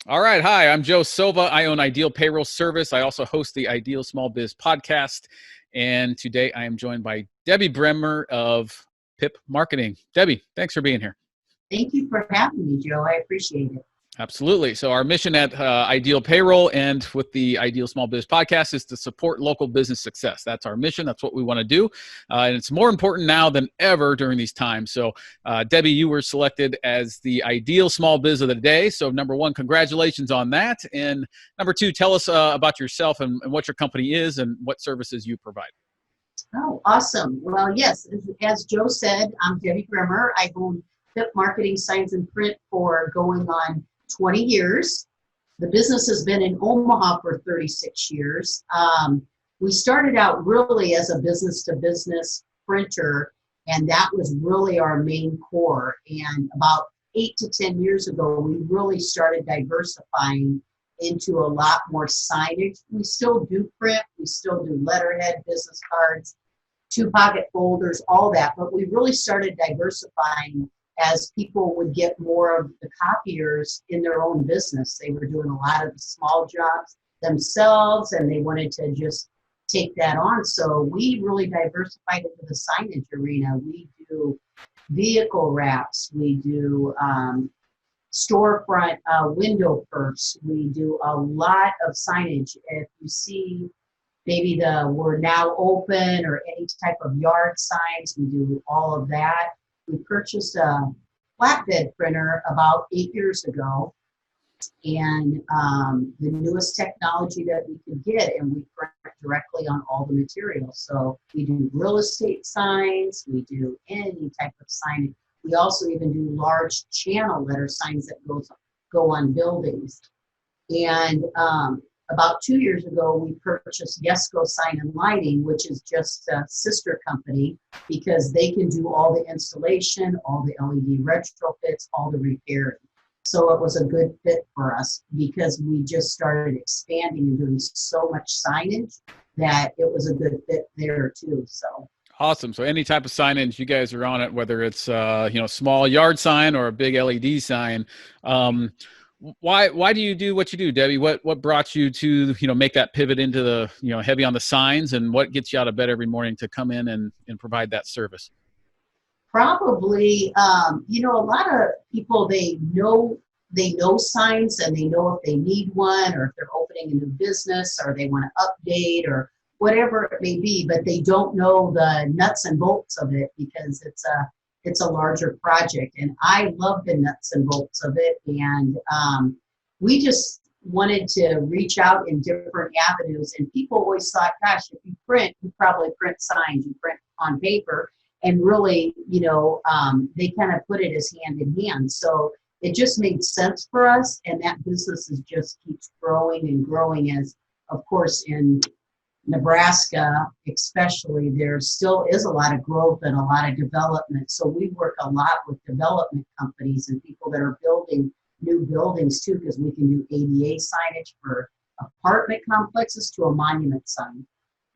All right. Hi, I'm Joe Silva. I own Ideal Payroll Service. I also host the Ideal Small Biz podcast. And today I am joined by Debbie Bremer of PIP Marketing. Debbie, thanks for being here. Thank you for having me, Joe. I appreciate it. Absolutely. So our mission at Ideal Payroll and with the Ideal Small Biz podcast is to support local business success. That's our mission. That's what we want to do. And it's more important now than ever during these times. So Debbie, you were selected as the Ideal Small Biz of the day. So number one, congratulations on that. And number two, tell us about yourself and what your company is and what services you provide. Oh, awesome. Well, yes, as Joe said, I'm Debbie Bremer. I own PIP Marketing, Signs and Print for going on 20 years. The business has been in Omaha for 36 years. We started out really as a business-to-business printer, and that was really our main core. And about 8 to 10 years ago, we really started diversifying into a lot more signage. We still do print, we still do letterhead, business cards, 2-pocket folders, all that, but we really started diversifying as people would get more of the copiers in their own business. They were doing a lot of the small jobs themselves, and they wanted to just take that on. So we really diversified into the signage arena. We do vehicle wraps, we do storefront window perks, we do a lot of signage. If you see maybe the "we're now open" or any type of yard signs, we do all of that. We purchased a flatbed printer about 8 years ago, and the newest technology that we could get, and we print directly on all the materials. So we do real estate signs, we do any type of sign. We also even do large channel letter signs that go on buildings. And about 2 years ago, we purchased Yesco Sign and Lighting, which is just a sister company because they can do all the installation, all the LED retrofits, all the repairing. So it was a good fit for us because we just started expanding and doing so much signage that it was a good fit there too. So Awesome. So any type of signage, you guys are on it, whether it's small yard sign or a big LED sign. Why do you do what you do, Debbie? What brought you to make that pivot into the heavy on the signs, and what gets you out of bed every morning to come in and provide that service? probably, a lot of people, they know signs, and they know if they need one or if they're opening a new business or they want to update or whatever it may be, but they don't know the nuts and bolts of it because it's a larger project. And I love the nuts and bolts of it. And we just wanted to reach out in different avenues. And people always thought, gosh, if you print, you probably print signs, you print on paper. And really, they kind of put it as hand in hand. So it just made sense for us. And that business just keeps growing and growing as, of course, in Nebraska, especially, there still is a lot of growth and a lot of development. So we work a lot with development companies and people that are building new buildings too, because we can do ADA signage for apartment complexes to a monument sign.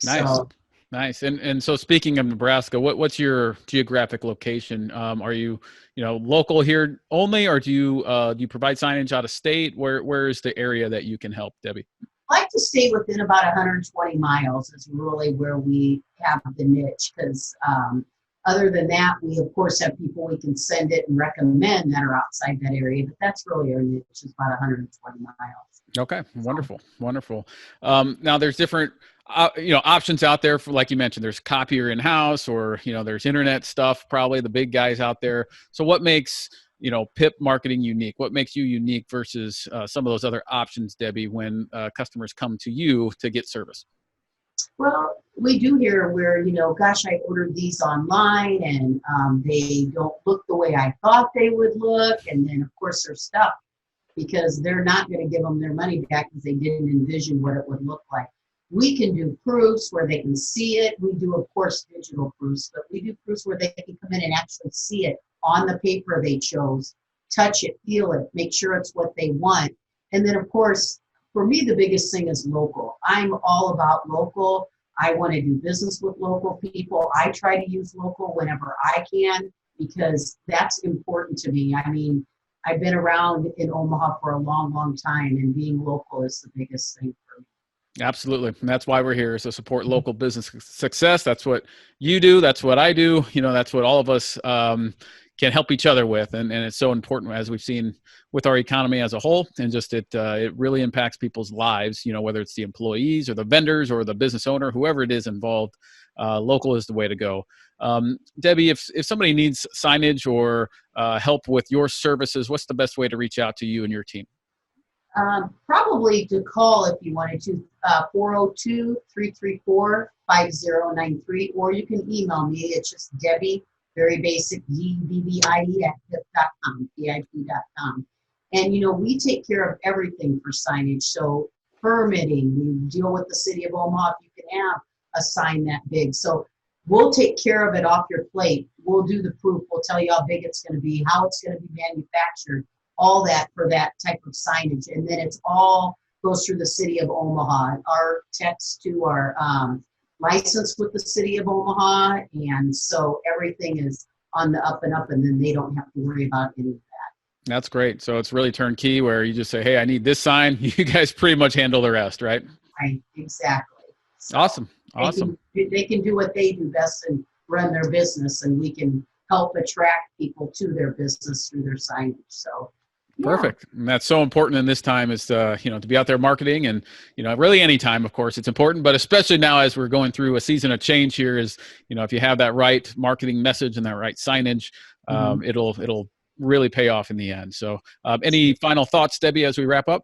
Nice. So, Nice. And so speaking of Nebraska, what's your geographic location? Are you, local here only, or do you provide signage out of state? Where is the area that you can help, Debbie? I like to stay within about 120 miles is really where we have the niche, because other than that, we of course have people we can send it and recommend that are outside that area, but that's really our niche, is about 120 miles. Okay, wonderful, wonderful. Now there's different, options out there for, like you mentioned, there's copier in house, or there's internet stuff. Probably the big guys out there. So what makes PIP Marketing unique? What makes you unique versus some of those other options, Debbie, when customers come to you to get service? Well, we do hear where, gosh, I ordered these online and they don't look the way I thought they would look. And then, of course, they're stuck because they're not going to give them their money back because they didn't envision what it would look like. We can do proofs where they can see it. We do, of course, digital proofs, but we do proofs where they can come in and actually see it on the paper they chose, touch it, feel it, make sure it's what they want. And then, of course, for me, the biggest thing is local. I'm all about local. I want to do business with local people. I try to use local whenever I can because that's important to me. I mean, I've been around in Omaha for a long, long time, and being local is the biggest thing for me. Absolutely. And that's why we're here, is to support local business success. That's what you do. That's what I do. That's what all of us can help each other with. And it's so important, as we've seen with our economy as a whole. And just it really impacts people's lives, whether it's the employees or the vendors or the business owner, whoever it is involved. Local is the way to go. Debbie, if somebody needs signage or help with your services, what's the best way to reach out to you and your team? Probably to call if you wanted to, 402-334-5093, or you can email me. It's just Debbie, very basic, DBBIE at PIP.com, PIP.com. And, we take care of everything for signage. So permitting, we deal with the city of Omaha if you can have a sign that big. So we'll take care of it off your plate. We'll do the proof. We'll tell you how big it's going to be, how it's going to be manufactured, all that for that type of signage. And then it's all goes through the city of Omaha. Our text to our license with the city of Omaha. And so everything is on the up and up, and then they don't have to worry about any of that. That's great. So it's really turnkey, where you just say, hey, I need this sign. You guys pretty much handle the rest, right? Right, exactly. So Awesome. They can do what they do best and run their business, and we can help attract people to their business through their signage. So perfect. And that's so important in this time, is to be out there marketing, and really any time, of course, it's important, but especially now as we're going through a season of change here, is if you have that right marketing message and that right signage, it'll really pay off in the end. So any final thoughts, Debbie, as we wrap up?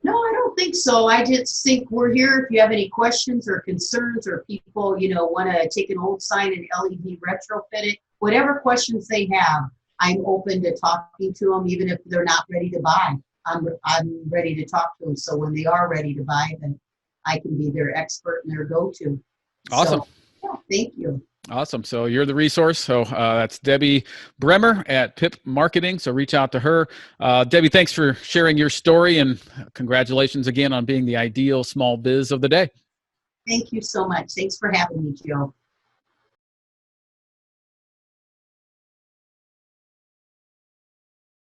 No, I don't think so. I just think we're here if you have any questions or concerns, or people want to take an old sign and LED retrofit it. Whatever questions they have, I'm open to talking to them, even if they're not ready to buy. I'm ready to talk to them. So when they are ready to buy, then I can be their expert and their go-to. Awesome. So, thank you. Awesome. So you're the resource. So that's Debbie Bremer at PIP Marketing. So reach out to her. Debbie, thanks for sharing your story, and congratulations again on being the ideal small biz of the day. Thank you so much. Thanks for having me, Joe.